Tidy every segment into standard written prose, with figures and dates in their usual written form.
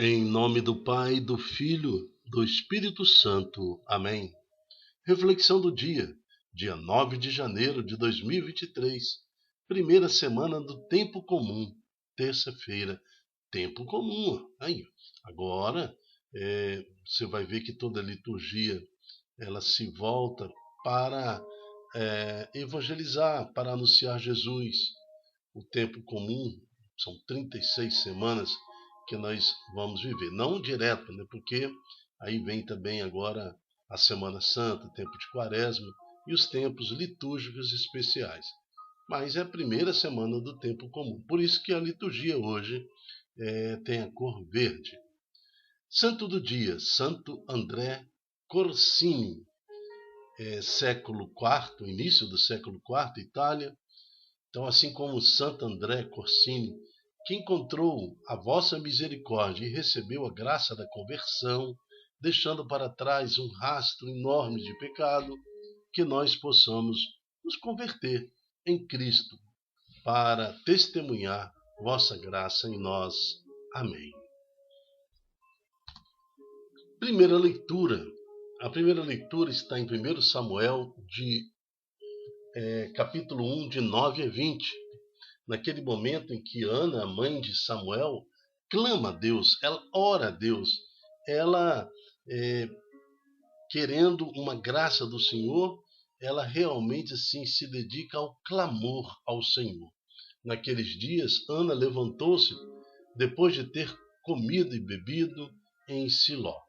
Em nome do Pai, do Filho, do Espírito Santo. Amém. Reflexão do dia, dia 9 de janeiro de 2023, primeira semana do Tempo Comum, terça-feira, Tempo Comum. Aí, agora você vai ver que toda a liturgia ela se volta para evangelizar, para anunciar Jesus. O Tempo Comum são 36 semanas que nós vamos viver. Não direto, né? Porque aí vem também agora a Semana Santa, o tempo de Quaresma e os tempos litúrgicos especiais. Mas é a primeira semana do Tempo Comum. Por isso que a liturgia hoje tem a cor verde. Santo do dia, Santo André Corsini, século IV, início do século IV, Itália. Então, assim como Santo André Corsini, que encontrou a vossa misericórdia e recebeu a graça da conversão, deixando para trás um rastro enorme de pecado, que nós possamos nos converter em Cristo para testemunhar vossa graça em nós. Amém. Primeira leitura. A primeira leitura está em 1 Samuel, capítulo 1, de 9 a 20. Naquele momento em que Ana, a mãe de Samuel, clama a Deus, ela ora a Deus, ela, querendo uma graça do Senhor, ela realmente assim se dedica ao clamor ao Senhor. Naqueles dias, Ana levantou-se depois de ter comido e bebido em Siló.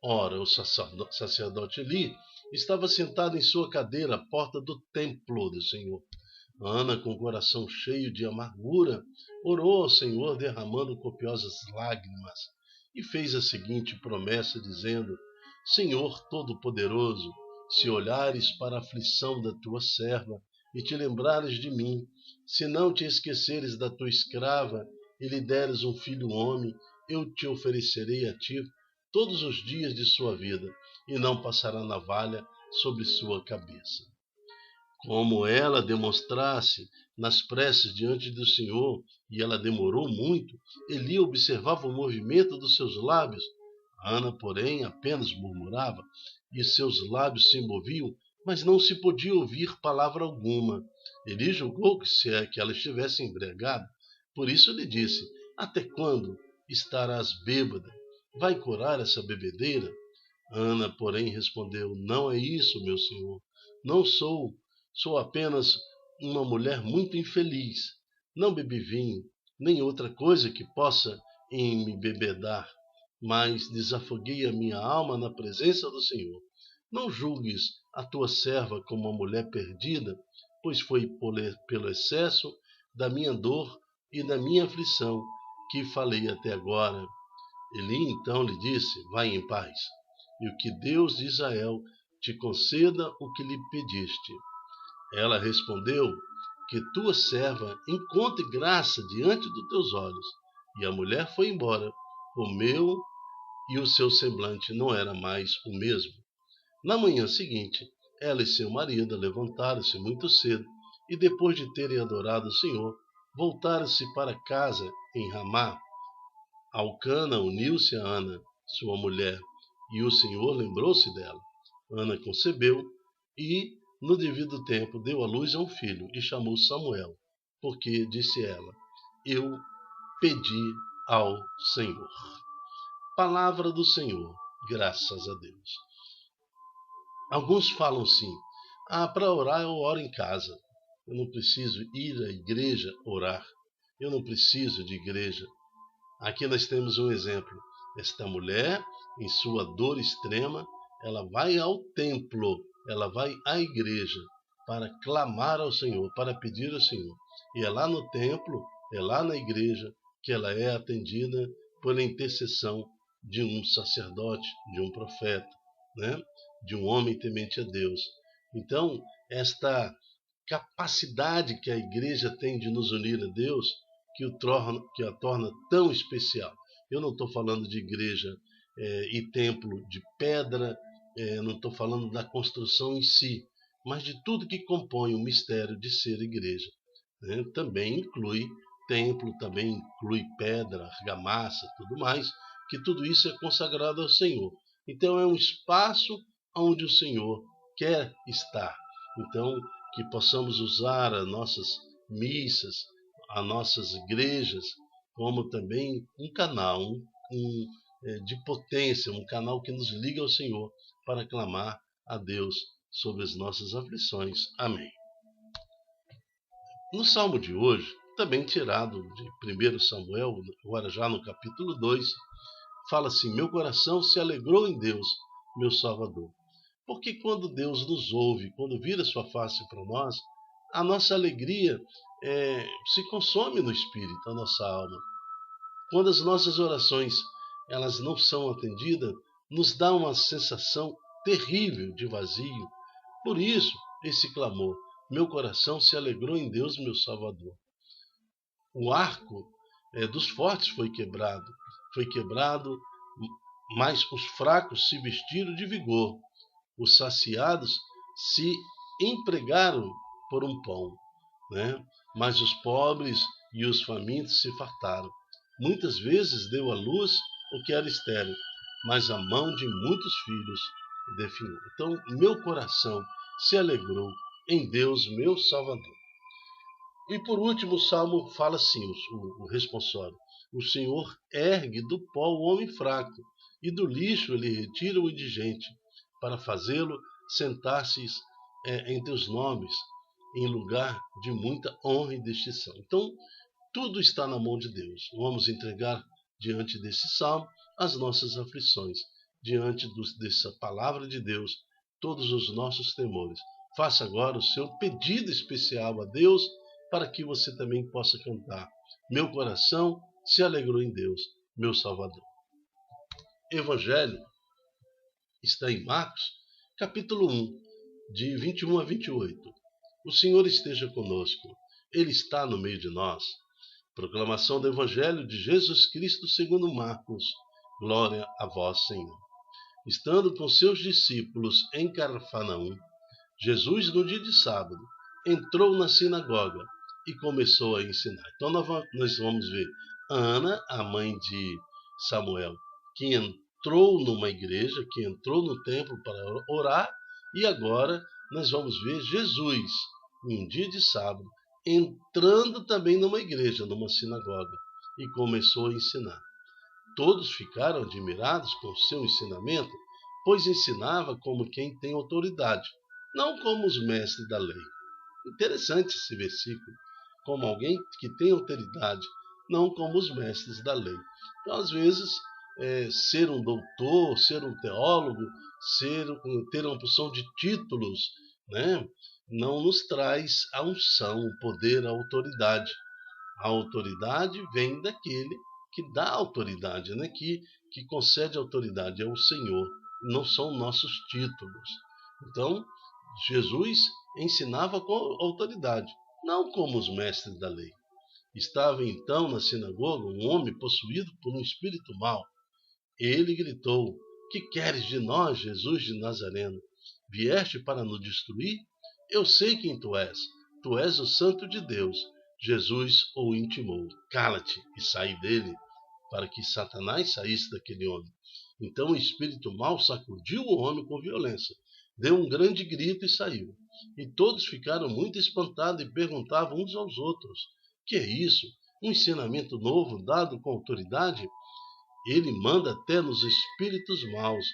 Ora, o sacerdote Eli estava sentado em sua cadeira à porta do templo do Senhor. Ana, com o coração cheio de amargura, orou ao Senhor derramando copiosas lágrimas e fez a seguinte promessa, dizendo: Senhor Todo-Poderoso, se olhares para a aflição da tua serva e te lembrares de mim, se não te esqueceres da tua escrava e lhe deres um filho homem, eu te oferecerei a ti todos os dias de sua vida, e não passará navalha sobre sua cabeça. Como ela demonstrasse nas preces diante do Senhor, e ela demorou muito, Eli observava o movimento dos seus lábios. Ana, porém, apenas murmurava, e seus lábios se moviam, mas não se podia ouvir palavra alguma. Eli julgou que ela estivesse embriagada, por isso lhe disse: Até quando estarás bêbada? Vai curar essa bebedeira? Ana, porém, respondeu: Não é isso, meu senhor. Não sou apenas uma mulher muito infeliz. Não bebi vinho, nem outra coisa que possa me embebedar, mas desafoguei a minha alma na presença do Senhor. Não julgues a tua serva como uma mulher perdida, pois foi pelo excesso da minha dor e da minha aflição que falei até agora. Eli então lhe disse: Vai em paz, e o que Deus de Israel te conceda o que lhe pediste. Ela respondeu: Que tua serva encontre graça diante dos teus olhos. E a mulher foi embora, comeu, e o seu semblante não era mais o mesmo. Na manhã seguinte, ela e seu marido levantaram-se muito cedo, e depois de terem adorado o Senhor, voltaram-se para casa em Ramá. Alcana uniu-se a Ana, sua mulher, e o Senhor lembrou-se dela. Ana concebeu e, no devido tempo, deu à luz a um filho e chamou Samuel, porque, disse ela, eu pedi ao Senhor. Palavra do Senhor, graças a Deus. Alguns falam assim: para orar eu oro em casa. Eu não preciso ir à igreja orar. Eu não preciso de igreja. Aqui nós temos um exemplo. Esta mulher, em sua dor extrema, ela vai ao templo, ela vai à igreja para clamar ao Senhor, para pedir ao Senhor. E é lá no templo, é lá na igreja, que ela é atendida pela intercessão de um sacerdote, de um profeta, né? De um homem temente a Deus. Então, esta capacidade que a igreja tem de nos unir a Deus, que a torna tão especial. Eu não estou falando de igreja e templo de pedra, não estou falando da construção em si, mas de tudo que compõe o mistério de ser igreja. Né? Também inclui templo, também inclui pedra, argamassa, tudo mais, que tudo isso é consagrado ao Senhor. Então é um espaço onde o Senhor quer estar. Então, que possamos usar as nossas missas, as nossas igrejas, como também um canal de potência, um canal que nos liga ao Senhor para clamar a Deus sobre as nossas aflições. Amém. No Salmo de hoje, também tirado de 1 Samuel, agora já no capítulo 2, fala assim: meu coração se alegrou em Deus, meu Salvador. Porque quando Deus nos ouve, quando vira sua face para nós, a nossa alegria se consome no espírito, a nossa alma. Quando as nossas orações elas não são atendidas, nos dá uma sensação terrível de vazio. Por isso, esse clamor: meu coração se alegrou em Deus, meu Salvador. O arco dos fortes foi quebrado, mas os fracos se vestiram de vigor. Os saciados se empregaram por um pão, né? Mas os pobres e os famintos se fartaram. Muitas vezes deu à luz o que era estéril, mas a mão de muitos filhos definhou. Então, meu coração se alegrou em Deus, meu Salvador. E por último, o Salmo fala assim, o responsório: o Senhor ergue do pó o homem fraco, e do lixo ele retira o indigente, para fazê-lo sentar-se entre os nobres, em lugar de muita honra e distinção. Então, tudo está na mão de Deus. Vamos entregar diante desse salmo as nossas aflições, diante dessa palavra de Deus, todos os nossos temores. Faça agora o seu pedido especial a Deus, para que você também possa cantar: meu coração se alegrou em Deus, meu Salvador. Evangelho está em Marcos, capítulo 1, de 21 a 28. O Senhor esteja conosco, Ele está no meio de nós. Proclamação do Evangelho de Jesus Cristo segundo Marcos. Glória a vós, Senhor. Estando com seus discípulos em Cafarnaum, Jesus, no dia de sábado, entrou na sinagoga e começou a ensinar. Então nós vamos ver Ana, a mãe de Samuel, que entrou numa igreja, que entrou no templo para orar, e agora nós vamos ver Jesus, em um dia de sábado, entrando também numa igreja, numa sinagoga, e começou a ensinar. Todos ficaram admirados com o seu ensinamento, pois ensinava como quem tem autoridade, não como os mestres da lei. Interessante esse versículo, como alguém que tem autoridade, não como os mestres da lei. Então, às vezes, ser um doutor, ser um teólogo, ter uma porção de títulos, né, não nos traz a unção, o poder, a autoridade. A autoridade vem daquele que dá autoridade, né, que concede autoridade, é o Senhor, não são nossos títulos. Então, Jesus ensinava com autoridade, não como os mestres da lei. Estava então na sinagoga um homem possuído por um espírito mau. Ele gritou: que queres de nós, Jesus de Nazareno? Vieste para nos destruir? Eu sei quem tu és o Santo de Deus. Jesus o intimou: cala-te e sai dele, para que Satanás saísse daquele homem. Então o espírito mau sacudiu o homem com violência, deu um grande grito e saiu. E todos ficaram muito espantados e perguntavam uns aos outros: que é isso? Um ensinamento novo dado com autoridade? Ele manda até nos espíritos maus,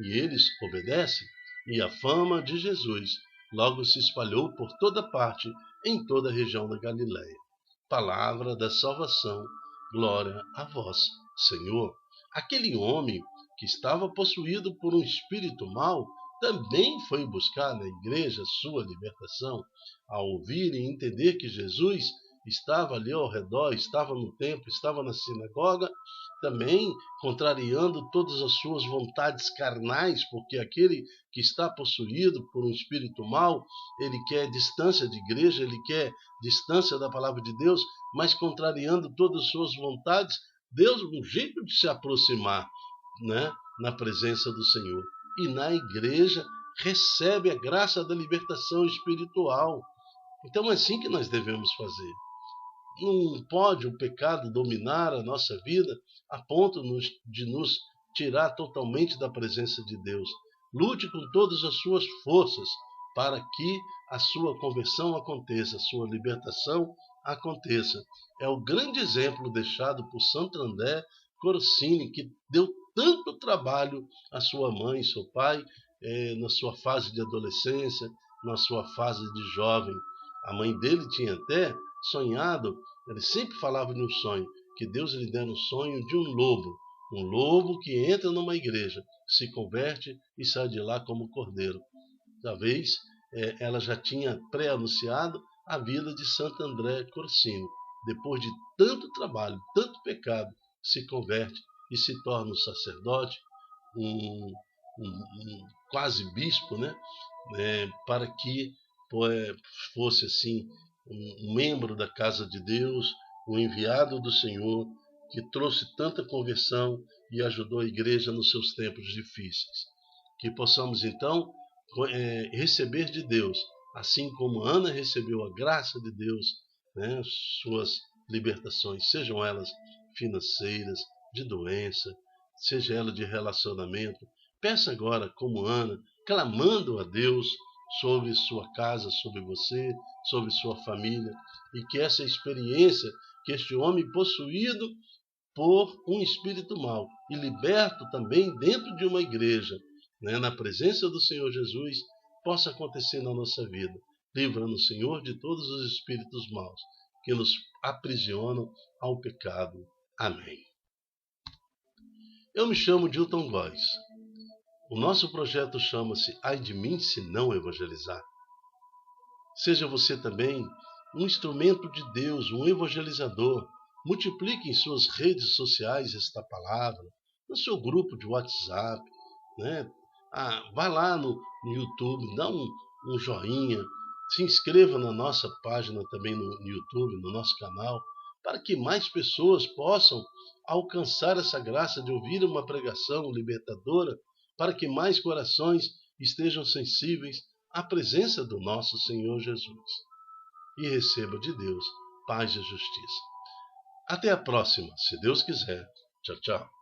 e eles obedecem. E a fama de Jesus logo se espalhou por toda parte, em toda a região da Galiléia. Palavra da salvação, glória a vós, Senhor. Aquele homem que estava possuído por um espírito mau também foi buscar na igreja sua libertação. Ao ouvir e entender que Jesus estava ali ao redor, estava no templo, estava na sinagoga, também contrariando todas as suas vontades carnais, porque aquele que está possuído por um espírito mau, ele quer distância de igreja, ele quer distância da palavra de Deus, mas contrariando todas as suas vontades, Deus, um jeito de se aproximar, né, na presença do Senhor. E na igreja recebe a graça da libertação espiritual. Então é assim que nós devemos fazer. Não pode o pecado dominar a nossa vida a ponto de nos tirar totalmente da presença de Deus. Lute com todas as suas forças para que a sua conversão aconteça, a sua libertação aconteça. É o grande exemplo deixado por Santo André Corsini, que deu tanto trabalho à sua mãe e seu pai na sua fase de adolescência, na sua fase de jovem. A mãe dele tinha até sonhado, ele sempre falava de um sonho, que Deus lhe dera um sonho de um lobo que entra numa igreja, se converte e sai de lá como cordeiro. Talvez ela já tinha pré-anunciado a vida de Santo André Corsini. Depois de tanto trabalho, tanto pecado, se converte e se torna um sacerdote, um quase bispo, né? Para que fosse assim um membro da casa de Deus, um enviado do Senhor, que trouxe tanta conversão e ajudou a igreja nos seus tempos difíceis. Que possamos então receber de Deus, assim como Ana recebeu a graça de Deus, né, suas libertações, sejam elas financeiras, de doença, seja ela de relacionamento. Peça agora, como Ana, clamando a Deus sobre sua casa, sobre você, sobre sua família, e que essa experiência que este homem possuído por um espírito mau e liberto também dentro de uma igreja, né, na presença do Senhor Jesus, possa acontecer na nossa vida. Livra-nos, Senhor, de todos os espíritos maus que nos aprisionam ao pecado. Amém. Eu me chamo Dilton Góes. O nosso projeto chama-se Ai de mim se não evangelizar. Seja você também um instrumento de Deus, um evangelizador. Multiplique em suas redes sociais esta palavra, no seu grupo de WhatsApp, né? Vá lá no YouTube, dá um joinha, se inscreva na nossa página também no YouTube, no nosso canal, para que mais pessoas possam alcançar essa graça de ouvir uma pregação libertadora, para que mais corações estejam sensíveis à presença do nosso Senhor Jesus. E receba de Deus paz e justiça. Até a próxima, se Deus quiser. Tchau, tchau.